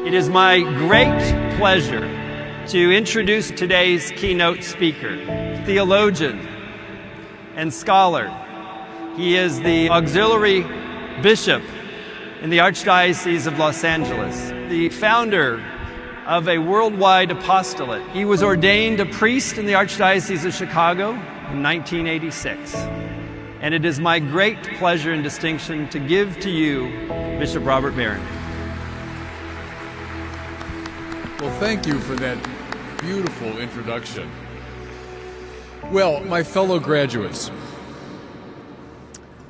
It is my great pleasure to introduce today's keynote speaker, theologian and scholar. He is the auxiliary bishop in the Archdiocese of Los Angeles, the founder of a worldwide apostolate. He was ordained a priest in the Archdiocese of Chicago in 1986. And it is my great pleasure and distinction to give to you Bishop Robert Barron. Well, thank you for that beautiful introduction. Well, my fellow graduates,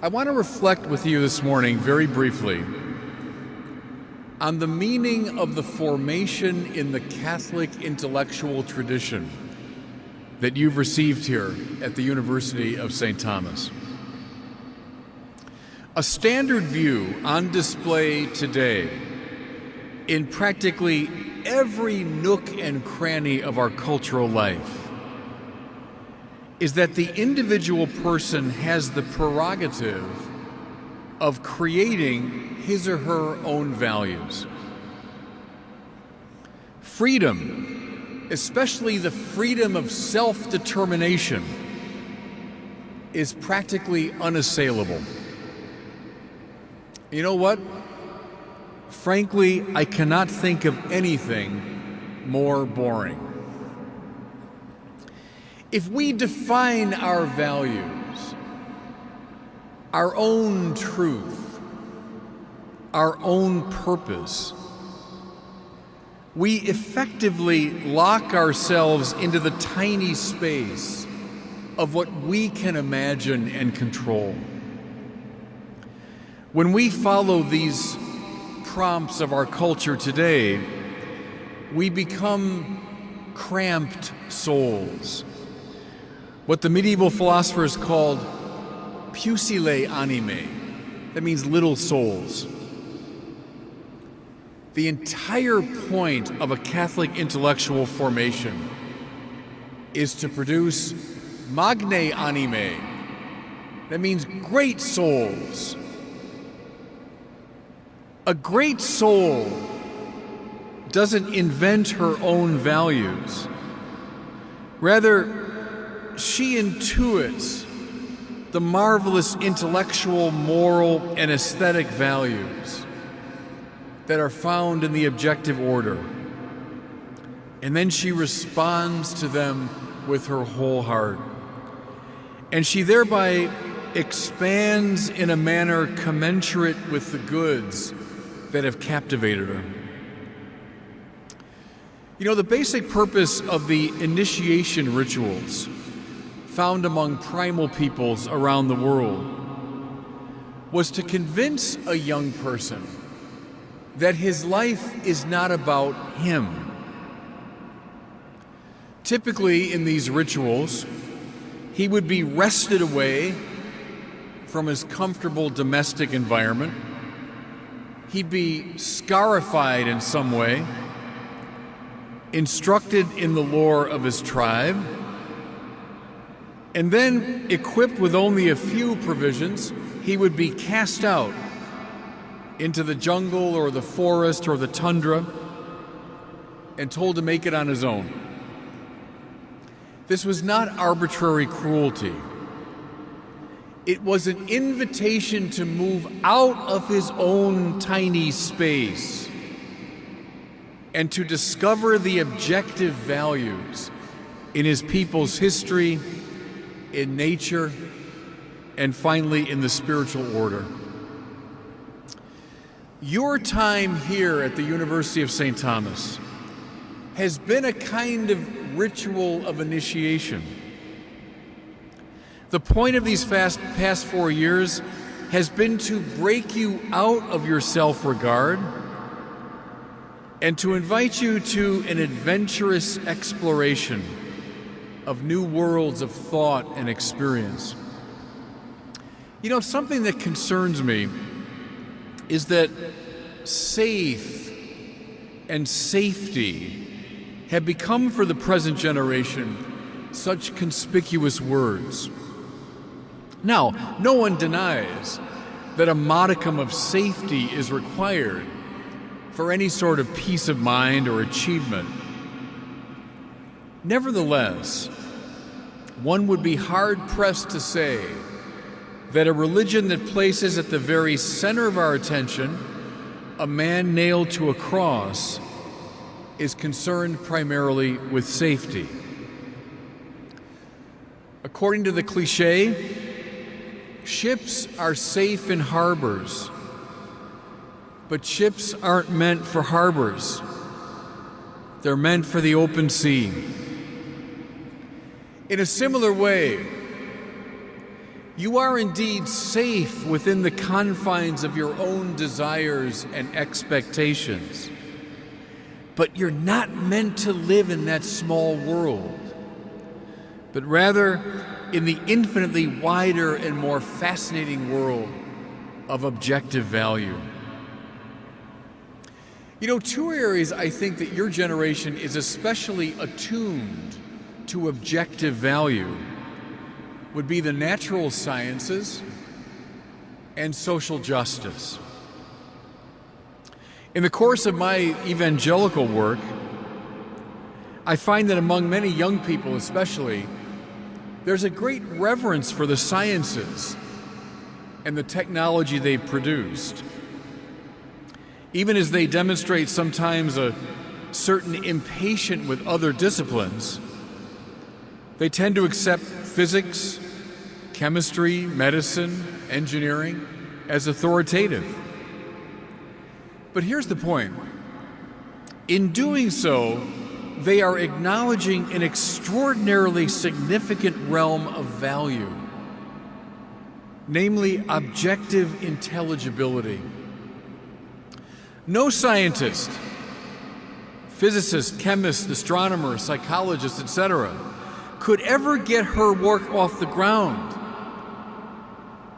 I want to reflect with you this morning very briefly on the meaning of the formation in the Catholic intellectual tradition that you've received here at the University of St. Thomas. A standard view on display today in practically every nook and cranny of our cultural life is that the individual person has the prerogative of creating his or her own values. Freedom, especially the freedom of self-determination, is practically unassailable. You know what? Frankly, I cannot think of anything more boring. If we define our values, our own truth, our own purpose, we effectively lock ourselves into the tiny space of what we can imagine and control. When we follow these prompts of our culture today, we become cramped souls, what the medieval philosophers called pucellae animae. That means little souls. The entire point of a Catholic intellectual formation is to produce magnae animae. That means great souls. A great soul doesn't invent her own values. Rather, she intuits the marvelous intellectual, moral, and aesthetic values that are found in the objective order. And then she responds to them with her whole heart. And she thereby expands in a manner commensurate with the goods that have captivated her. You know, the basic purpose of the initiation rituals found among primal peoples around the world was to convince a young person that his life is not about him. Typically in these rituals, he would be wrested away from his comfortable domestic environment. He'd be scarified in some way, instructed in the lore of his tribe, and then, equipped with only a few provisions, he would be cast out into the jungle or the forest or the tundra and told to make it on his own. This was not arbitrary cruelty. It was an invitation to move out of his own tiny space and to discover the objective values in his people's history, in nature, and finally in the spiritual order. Your time here at the University of St. Thomas has been a kind of ritual of initiation. The point of these past 4 years has been to break you out of your self-regard and to invite you to an adventurous exploration of new worlds of thought and experience. You know, something that concerns me is that safe and safety have become for the present generation such conspicuous words. Now, no one denies that a modicum of safety is required for any sort of peace of mind or achievement. Nevertheless, one would be hard-pressed to say that a religion that places at the very center of our attention a man nailed to a cross is concerned primarily with safety. According to the cliché, ships are safe in harbors, but ships aren't meant for harbors. They're meant for the open sea. In a similar way, you are indeed safe within the confines of your own desires and expectations, but you're not meant to live in that small world, but rather in the infinitely wider and more fascinating world of objective value. You know, two areas I think that your generation is especially attuned to objective value would be the natural sciences and social justice. In the course of my evangelical work, I find that among many young people especially, there's a great reverence for the sciences and the technology they've produced. Even as they demonstrate sometimes a certain impatience with other disciplines, they tend to accept physics, chemistry, medicine, engineering as authoritative. But here's the point. In doing so, they are acknowledging an extraordinarily significant realm of value, namely objective intelligibility. No scientist, physicist, chemist, astronomer, psychologist, etc., could ever get her work off the ground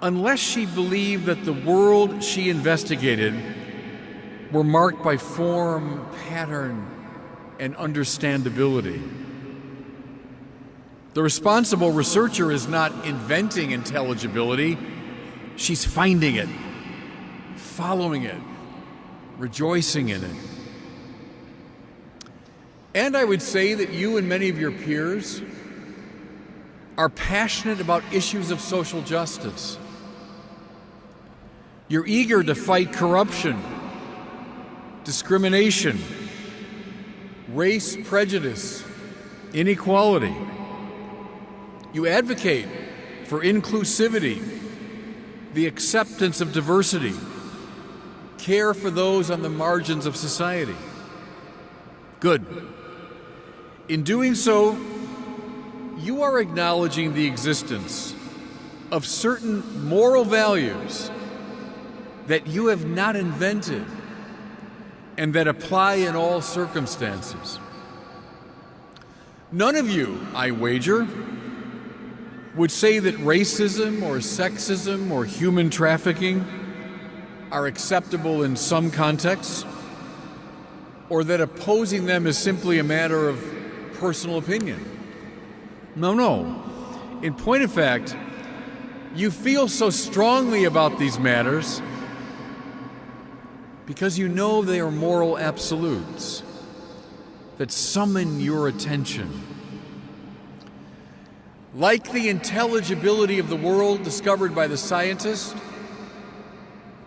unless she believed that the world she investigated were marked by form, pattern, and understandability. The responsible researcher is not inventing intelligibility, she's finding it, following it, rejoicing in it. And I would say that you and many of your peers are passionate about issues of social justice. You're eager to fight corruption, discrimination, race prejudice, inequality. You advocate for inclusivity, the acceptance of diversity, care for those on the margins of society. Good. In doing so, you are acknowledging the existence of certain moral values that you have not invented and that apply in all circumstances. None of you, I wager, would say that racism or sexism or human trafficking are acceptable in some contexts, or that opposing them is simply a matter of personal opinion. No. In point of fact, you feel so strongly about these matters because you know they are moral absolutes that summon your attention. Like the intelligibility of the world discovered by the scientist,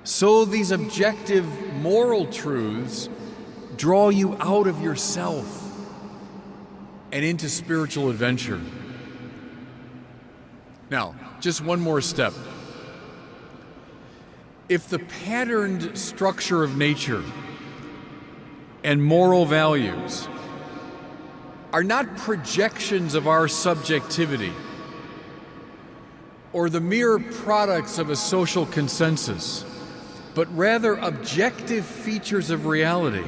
so these objective moral truths draw you out of yourself and into spiritual adventure. Now, just one more step. If the patterned structure of nature and moral values are not projections of our subjectivity or the mere products of a social consensus, but rather objective features of reality,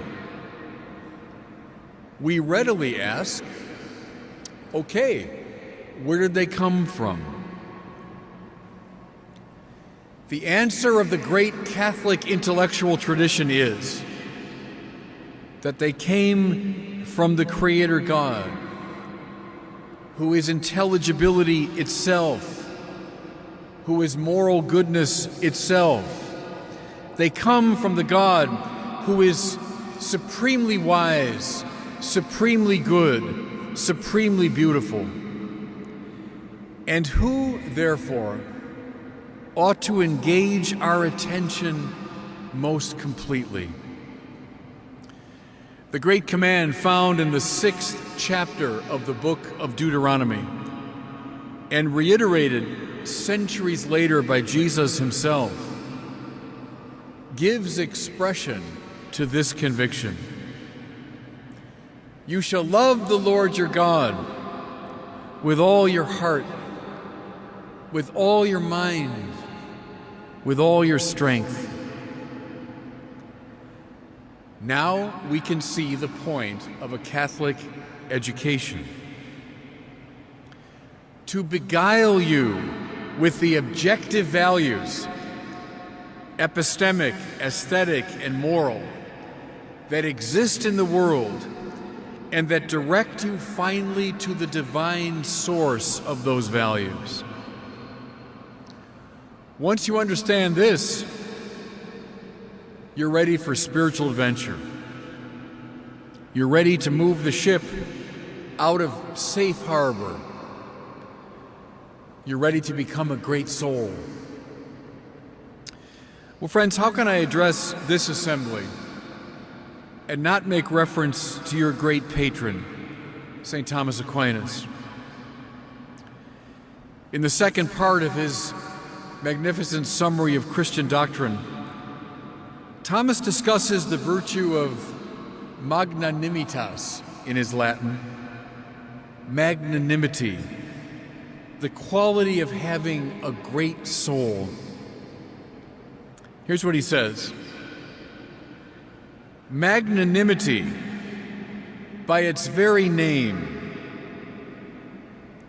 we readily ask, okay, where did they come from? The answer of the great Catholic intellectual tradition is that they came from the Creator God, who is intelligibility itself, who is moral goodness itself. They come from the God who is supremely wise, supremely good, supremely beautiful, and who, therefore, ought to engage our attention most completely. The great command found in the 6th chapter of the book of Deuteronomy, and reiterated centuries later by Jesus himself, gives expression to this conviction. You shall love the Lord your God with all your heart, with all your mind, with all your strength. Now we can see the point of a Catholic education. To beguile you with the objective values, epistemic, aesthetic, and moral, that exist in the world and that direct you finally to the divine source of those values. Once you understand this, you're ready for spiritual adventure. You're ready to move the ship out of safe harbor. You're ready to become a great soul. Well, friends, how can I address this assembly and not make reference to your great patron, St. Thomas Aquinas? In the second part of his magnificent summary of Christian doctrine, Thomas discusses the virtue of magnanimitas in his Latin, magnanimity, the quality of having a great soul. Here's what he says. Magnanimity, by its very name,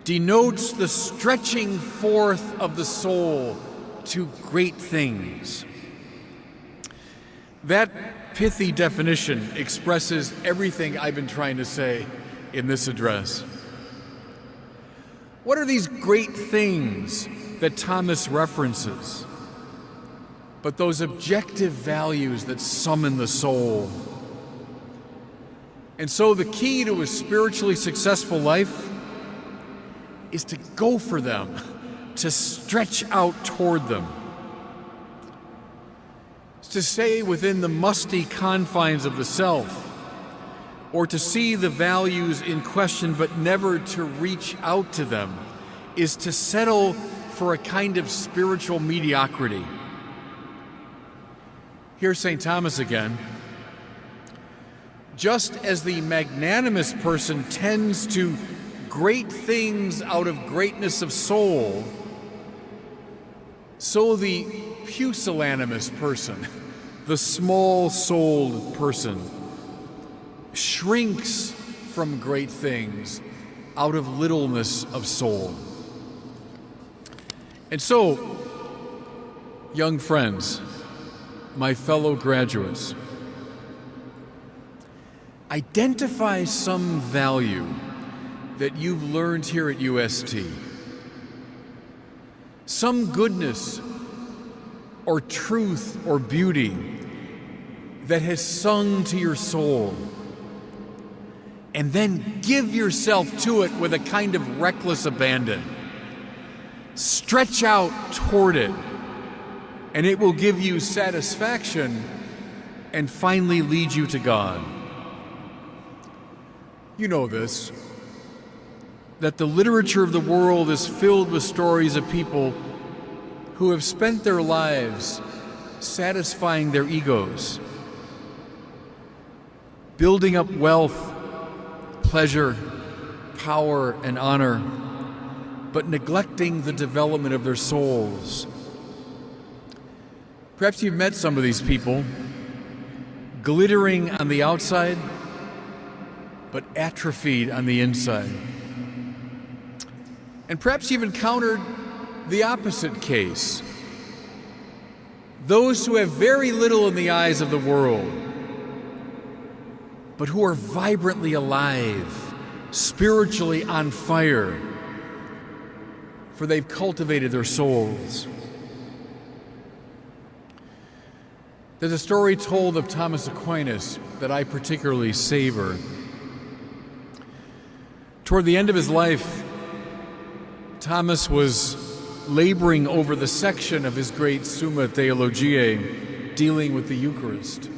denotes the stretching forth of the soul to great things. That pithy definition expresses everything I've been trying to say in this address. What are these great things that Thomas references, but those objective values that summon the soul? And so the key to a spiritually successful life is to go for them, to stretch out toward them. It's to stay within the musty confines of the self, or to see the values in question but never to reach out to them, is to settle for a kind of spiritual mediocrity. Here's St. Thomas again. Just as the magnanimous person tends to great things out of greatness of soul, so the pusillanimous person, the small-souled person, shrinks from great things out of littleness of soul. And so, young friends, my fellow graduates, identify some value that you've learned here at UST, some goodness or truth or beauty that has sung to your soul, and then give yourself to it with a kind of reckless abandon. Stretch out toward it, and it will give you satisfaction and finally lead you to God. You know this, that the literature of the world is filled with stories of people who have spent their lives satisfying their egos, building up wealth, pleasure, power, and honor, but neglecting the development of their souls. Perhaps you've met some of these people, glittering on the outside, but atrophied on the inside. And perhaps you've encountered the opposite case. Those who have very little in the eyes of the world, but who are vibrantly alive, spiritually on fire, for they've cultivated their souls. There's a story told of Thomas Aquinas that I particularly savor. Toward the end of his life, Thomas was laboring over the section of his great Summa Theologiae dealing with the Eucharist.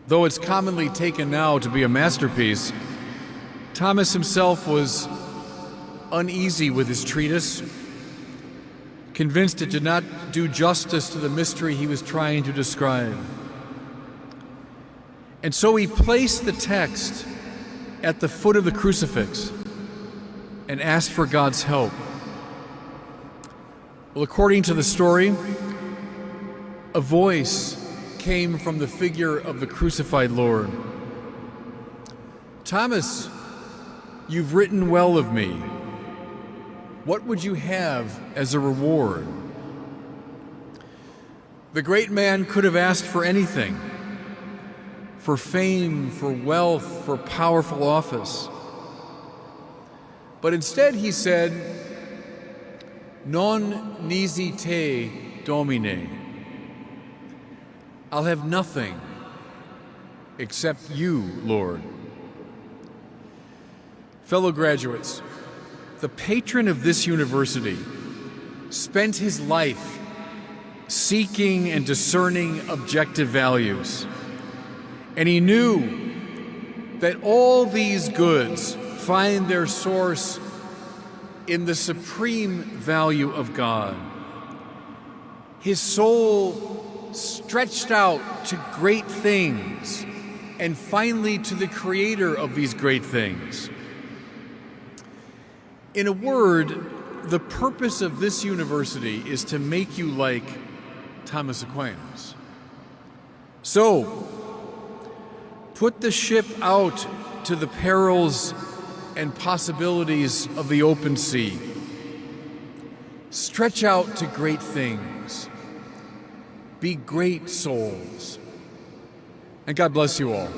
Though it's commonly taken now to be a masterpiece, Thomas himself was uneasy with his treatise, convinced it did not do justice to the mystery he was trying to describe. And so he placed the text at the foot of the crucifix and asked for God's help. Well, according to the story, a voice came from the figure of the crucified Lord. "Thomas, you've written well of me. What would you have as a reward?" The great man could have asked for anything, for fame, for wealth, for powerful office. But instead he said, "Non nisi te, Domine." I'll have nothing except you, Lord. Fellow graduates, the patron of this university spent his life seeking and discerning objective values. And he knew that all these goods find their source in the supreme value of God. His soul stretched out to great things and finally to the creator of these great things. In a word, the purpose of this university is to make you like Thomas Aquinas. So, put the ship out to the perils and possibilities of the open sea. Stretch out to great things. Be great souls. And God bless you all.